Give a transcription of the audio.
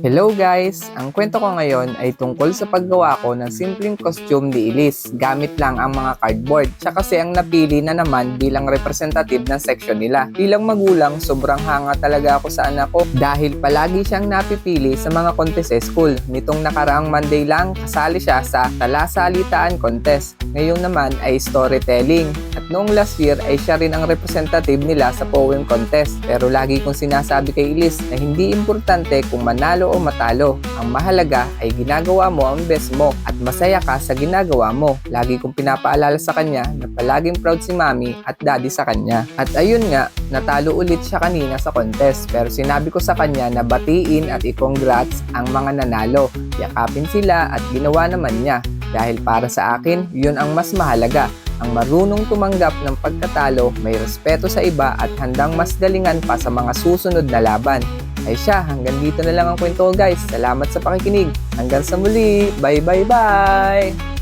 Hello guys! Ang kwento ko ngayon ay tungkol sa paggawa ko ng simpleng costume ni Elise gamit lang ang mga cardboard. Siya kasi ang napili na naman bilang representative ng section nila. Bilang magulang, sobrang hanga talaga ako sa anak ko dahil palagi siyang napipili sa mga contest sa school. Nitong nakaraang Monday lang, kasali siya sa talasalitaan contest. Ngayon naman ay storytelling. At noong last year ay siya rin ang representative nila sa poem contest. Pero lagi kong sinasabi kay Elise na hindi importante kung manalo o matalo. Ang mahalaga ay ginagawa mo ang best mo at masaya ka sa ginagawa mo. Lagi kong pinapaalala sa kanya na palaging proud si mami at daddy sa kanya. At ayun nga, natalo ulit siya kanina sa contest pero sinabi ko sa kanya na batiin at i-congrats ang mga nanalo. Yakapin sila at ginawa naman niya dahil para sa akin, yun ang mas mahalaga. Ang marunong tumanggap ng pagkatalo, may respeto sa iba at handang mas galingan pa sa mga susunod na laban. Ay siya, hanggang dito na lang ang kwento ko guys. Salamat sa pakikinig. Hanggang sa muli. Bye bye bye!